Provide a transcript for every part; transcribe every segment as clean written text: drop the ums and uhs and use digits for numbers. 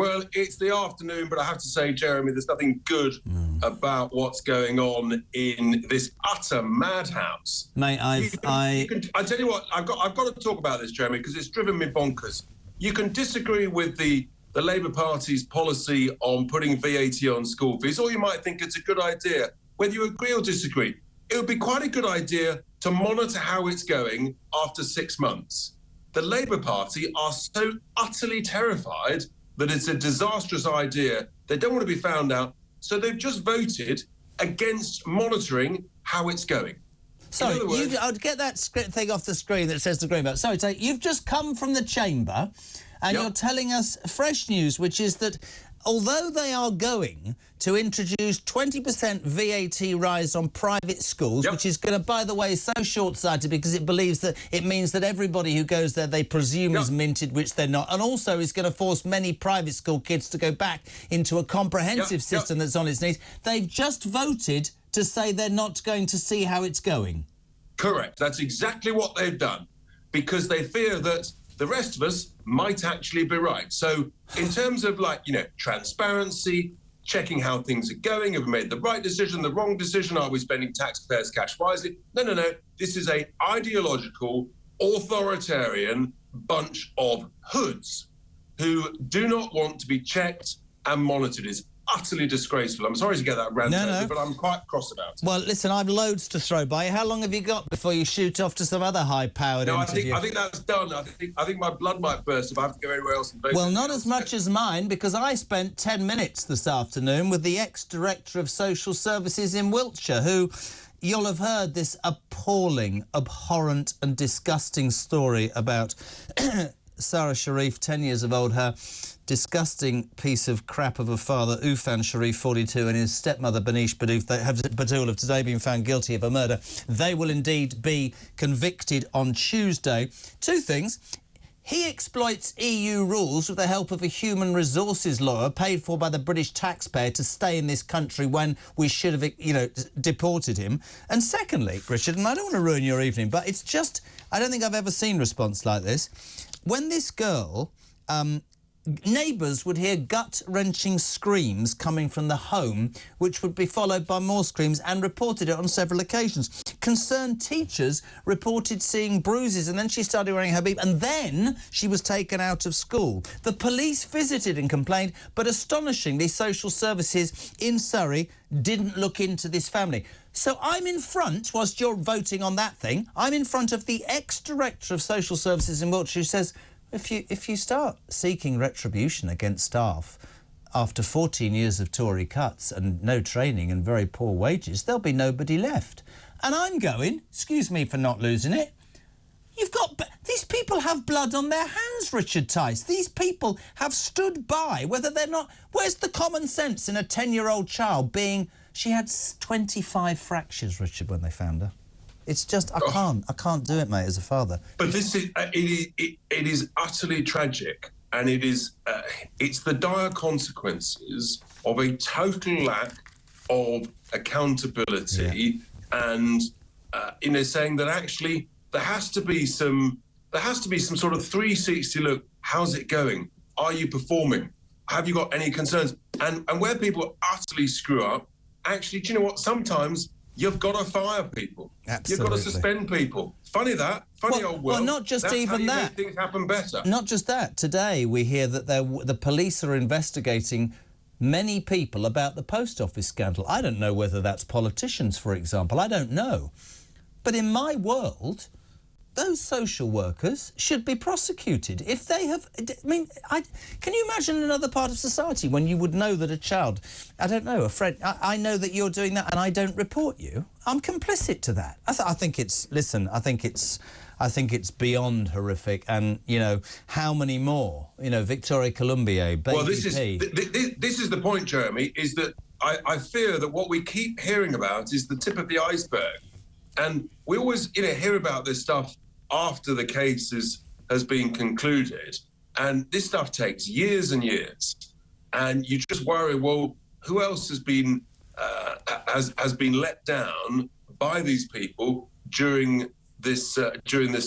Well, it's the afternoon, but I have to say, Jeremy, there's nothing good about what's going on in this utter madhouse. Mate, I tell you what, I've got to talk about this, Jeremy, because it's driven me bonkers. You can disagree with the Labour Party's policy on putting VAT on school fees, or you might think it's a good idea. Whether you agree or disagree, it would be quite a good idea to monitor how it's going after 6 months. The Labour Party are so utterly terrified that it's a disastrous idea. They don't want to be found out. So they've just voted against monitoring how it's going. Sorry, I'll get that thing off the screen that says the Green Belt. Sorry, so you've just come from the chamber and you're telling us fresh news, which is that although they are going to introduce 20% VAT rise on private schools, which is going to, by the way, so short-sighted because it believes that it means that everybody who goes there they presume is minted, which they're not, and also is going to force many private school kids to go back into a comprehensive system that's on its knees. They've just voted to say they're not going to see how it's going. Correct. That's exactly what they've done, because they fear that the rest of us might actually be right. So in terms of, like, you know, transparency, checking how things are going, have we made the right decision, the wrong decision, are we spending taxpayers' cash wisely? No. This is a ideological, authoritarian bunch of hoods who do not want to be checked and monitored. It's utterly disgraceful. I'm sorry to get that rant over, but I'm quite cross about it. Well, listen, I've loads to throw by you. How long have you got before you shoot off to some other high-powered interview? I think that's done. I think my blood might burst if I have to go anywhere else. Well, not as much as mine, because I spent 10 minutes this afternoon with the ex-director of social services in Wiltshire, who you'll have heard this appalling, abhorrent and disgusting story about Sara Sharif, 10 years of old, her disgusting piece of crap of a father, Urfan Sharif, 42, and his stepmother, Banish Batul, have today been found guilty of a murder. They will indeed be convicted on Tuesday. Two things. He exploits EU rules with the help of a human resources lawyer paid for by the British taxpayer to stay in this country when we should have, you know, deported him. And secondly, Richard, and I don't want to ruin your evening, but it's just, I don't think I've ever seen response like this. When this girl... neighbours would hear gut-wrenching screams coming from the home, which would be followed by more screams, and reported it on several occasions. Concerned teachers reported seeing bruises, and then she started wearing her beep, and then she was taken out of school. The police visited and complained, but astonishingly, social services in Surrey didn't look into this family. So I'm in front, whilst you're voting on that thing, I'm in front of the ex-director of social services in Wiltshire who says, If you start seeking retribution against staff after 14 years of Tory cuts and no training and very poor wages, there'll be nobody left. And I'm going, excuse me for not losing it, these people have blood on their hands, Richard Tice. These people have stood by, whether they're not... Where's the common sense in a 10-year-old child being... She had 25 fractures, Richard, when they found her. It's just, I can't do it, mate, as a father. But this is, it is utterly tragic, and it is, it's the dire consequences of a total lack of accountability, and you know, saying that actually there has to be some sort of 360 look. How's it going? Are you performing? Have you got any concerns? And where people utterly screw up, actually, do you know what? Sometimes you've got to fire people. Absolutely. You've got to suspend people. Funny old world. Well, not just That's even how you that. make things happen better. Not just that. Today we hear that the police are investigating many people about the post office scandal. I don't know whether that's politicians, for example. I don't know. But in my world, those social workers should be prosecuted if they have... I mean, can you imagine another part of society when you would know that a child... I don't know, a friend... I know that you're doing that and I don't report you. I'm complicit to that. I think it's... Listen, I think it's beyond horrific, and, you know, how many more? You know, Victoria Columbier, Baby Well, this is the point, Jeremy, is that I fear that what we keep hearing about is the tip of the iceberg. And we always, you know, hear about this stuff after the case has been concluded, and this stuff takes years and years. And you just worry, well, who else has been let down by these people during this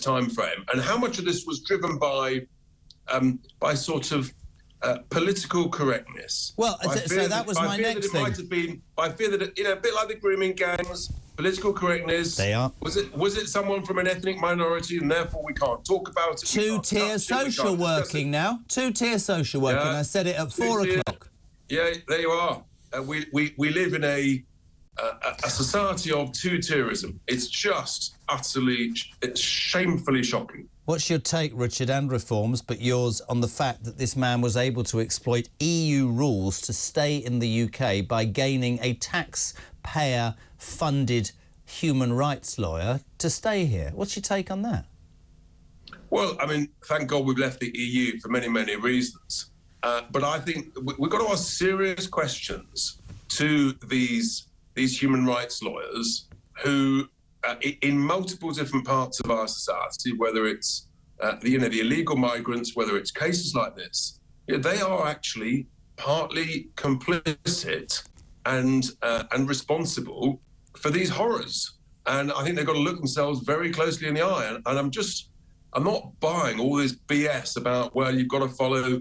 time frame, and how much of this was driven by sort of political correctness. Well, so that was my next thing. I fear that a bit like the grooming gangs, political correctness. They are. Was it someone from an ethnic minority, and therefore we can't talk about it? Two-tier social working now. Two-tier social working. I said it at 4 o'clock. Yeah, there you are. We live in a society of two-tierism. It's just it's shamefully shocking. What's your take, Richard, and reforms, but yours, on the fact that this man was able to exploit EU rules to stay in the UK by gaining a taxpayer-funded human rights lawyer to stay here? What's your take on that? Well, I mean, thank God we've left the EU for many, many reasons. But I think we've got to ask serious questions to these human rights lawyers who, in multiple different parts of our society, whether it's the illegal migrants, whether it's cases like this, they are actually partly complicit and responsible for these horrors. And I think they've got to look themselves very closely in the eye. And I'm not buying all this BS about, well, you've got to follow,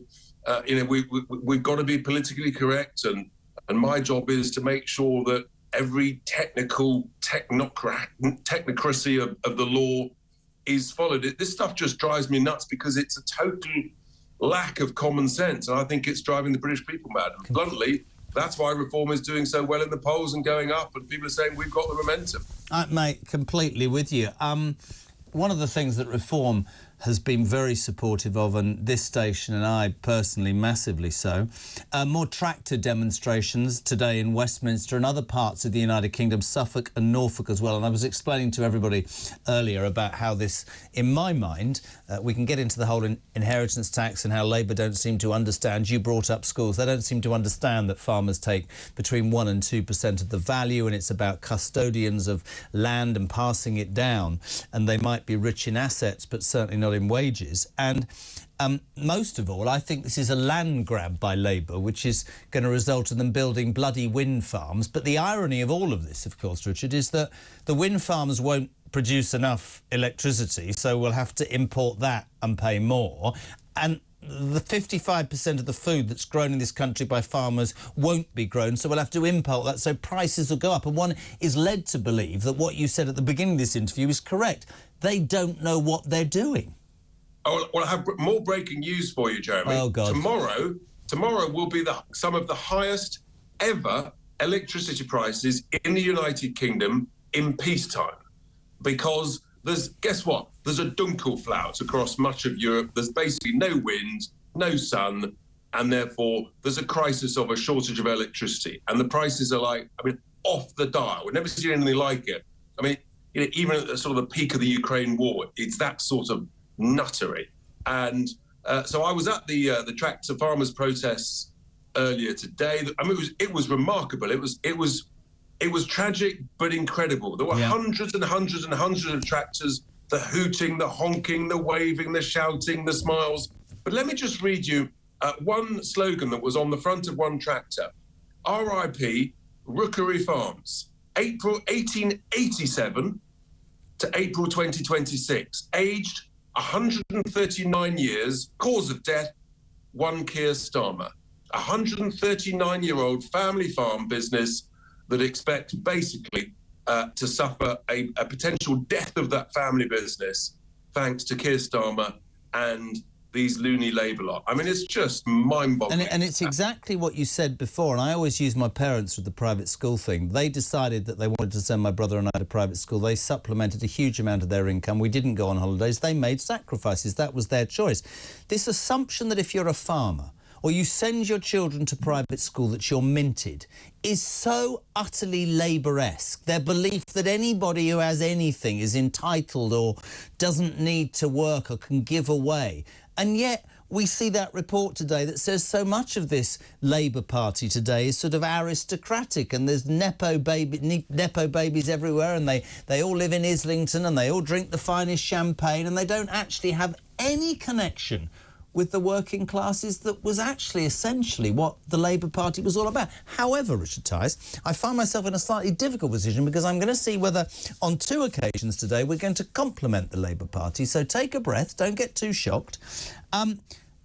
we've got to be politically correct, and my job is to make sure that every technocracy of the law is followed. This stuff just drives me nuts because it's a total lack of common sense, and I think it's driving the British people mad. And bluntly, that's why Reform is doing so well in the polls and going up, and people are saying we've got the momentum. Mate, completely with you. One of the things that Reform has been very supportive of, and this station and I personally massively so, more tractor demonstrations today in Westminster and other parts of the United Kingdom, Suffolk and Norfolk as well. And I was explaining to everybody earlier about how this, in my mind, we can get into the whole inheritance tax and how Labour don't seem to understand. You brought up schools. They don't seem to understand that farmers take between 1% and 2% of the value, and it's about custodians of land and passing it down. And they might be rich in assets, but certainly not in wages. And most of all, I think this is a land grab by Labour, which is going to result in them building bloody wind farms. But the irony of all of this, of course, Richard, is that the wind farms won't produce enough electricity, so we'll have to import that and pay more. And the 55% of the food that's grown in this country by farmers won't be grown, so we'll have to import that, so prices will go up. And one is led to believe that what you said at the beginning of this interview is correct. They don't know what they're doing. Oh, well, I have more breaking news for you, Jeremy. Oh, God. Tomorrow will be some of the highest ever electricity prices in the United Kingdom in peacetime. Because guess what? There's a Dunkelflaut across much of Europe. There's basically no wind, no sun, and therefore there's a crisis of a shortage of electricity. And the prices are off the dial. We've never seen anything like it. I mean, even at the sort of the peak of the Ukraine war, it's that sort of nuttery. And so I was at the tractor farmers protests earlier today. I mean, it was remarkable. It was tragic but incredible. There were hundreds and hundreds and hundreds of tractors, the hooting, the honking, the waving, the shouting, the smiles. But let me just read you one slogan that was on the front of one tractor. R.I.P. Rookery Farms, April 1887 to April 2026, aged 139 years, cause of death, one Keir Starmer. 139-year-old family farm business that expect basically to suffer a potential death of that family business thanks to Keir Starmer and these loony Labour lot. I mean, it's just mind-boggling. And it's exactly what you said before, and I always use my parents with the private school thing. They decided that they wanted to send my brother and I to private school. They supplemented a huge amount of their income. We didn't go on holidays. They made sacrifices. That was their choice. This assumption that if you're a farmer or you send your children to private school that you're minted is so utterly Labour-esque. Their belief that anybody who has anything is entitled or doesn't need to work or can give away. And yet we see that report today that says so much of this Labour Party today is sort of aristocratic, and there's nepo babies everywhere, and they all live in Islington and they all drink the finest champagne, and they don't actually have any connection with the working classes that was actually essentially what the Labour Party was all about. However, Richard Tice, I find myself in a slightly difficult position because I'm going to see whether on 2 occasions today we're going to compliment the Labour Party. So take a breath, don't get too shocked.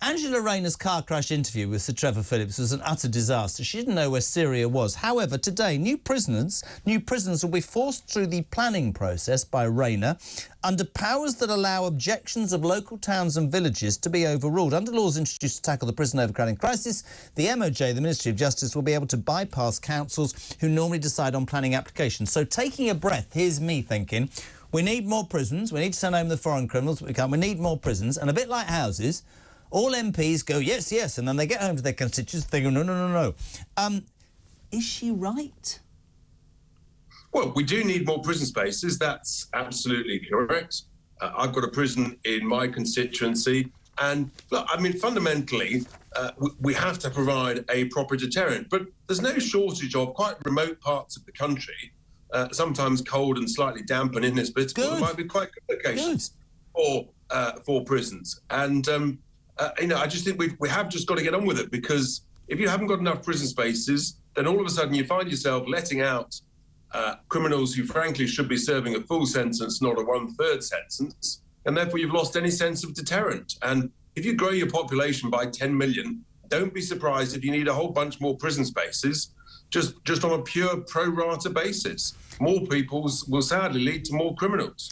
Angela Rayner's car crash interview with Sir Trevor Phillips was an utter disaster. She didn't know where Syria was. However, today, new prisoners will be forced through the planning process by Rayner under powers that allow objections of local towns and villages to be overruled. Under laws introduced to tackle the prison overcrowding crisis, the MOJ, the Ministry of Justice, will be able to bypass councils who normally decide on planning applications. So, taking a breath, here's me thinking, we need more prisons, we need to send home the foreign criminals, we need more prisons, and a bit like houses, all MPs go, yes, yes, and then they get home to their constituents, they go, no, no, no, no. Is she right? Well, we do need more prison spaces. That's absolutely correct. I've got a prison in my constituency. And, look, I mean, fundamentally, we have to provide a proper deterrent. But there's no shortage of quite remote parts of the country, sometimes cold and slightly damp and inhospitable. It might be quite good locations for prisons. And, you know, I just think we have just got to get on with it, because if you haven't got enough prison spaces, then all of a sudden you find yourself letting out criminals who, frankly, should be serving a full sentence, not a one-third sentence, and therefore you've lost any sense of deterrent. And if you grow your population by 10 million, don't be surprised if you need a whole bunch more prison spaces, just on a pure pro-rata basis. More people will sadly lead to more criminals.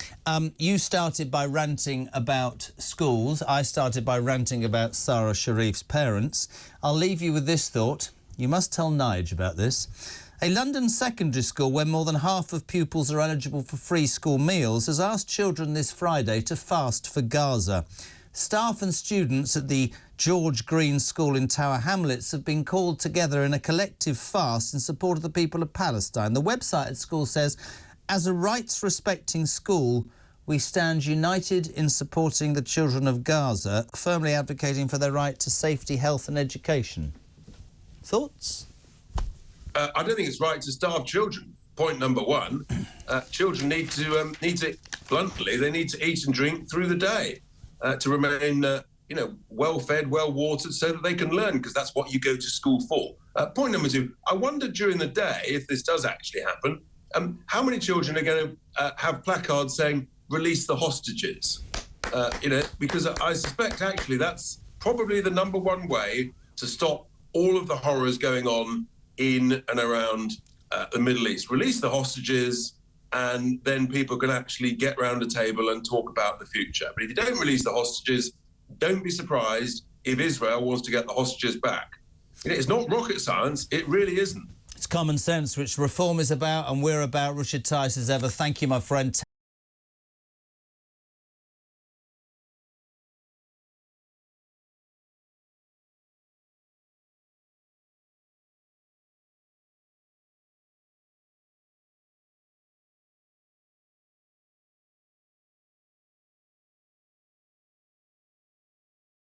You started by ranting about schools. I started by ranting about Sara Sharif's parents. I'll leave you with this thought. You must tell Nige about this. A London secondary school where more than half of pupils are eligible for free school meals has asked children this Friday to fast for Gaza. Staff and students at the George Green School in Tower Hamlets have been called together in a collective fast in support of the people of Palestine. The website at school says, as a rights-respecting school, we stand united in supporting the children of Gaza, firmly advocating for their right to safety, health and education. Thoughts? I don't think it's right to starve children. Point number one, children need to, bluntly, they need to eat and drink through the day to remain, you know, well-fed, well-watered, so that they can learn, because that's what you go to school for. Point number two, I wonder during the day, if this does actually happen, how many children are going to have placards saying, release the hostages? You know, because I suspect actually that's probably the number one way to stop all of the horrors going on in and around the Middle East. Release the hostages, and then people can actually get round a table and talk about the future. But if you don't release the hostages, don't be surprised if Israel wants to get the hostages back. It's not rocket science. It really isn't. It's common sense, which Reform is about, and we're about. Richard Tice, as ever, thank you, my friend.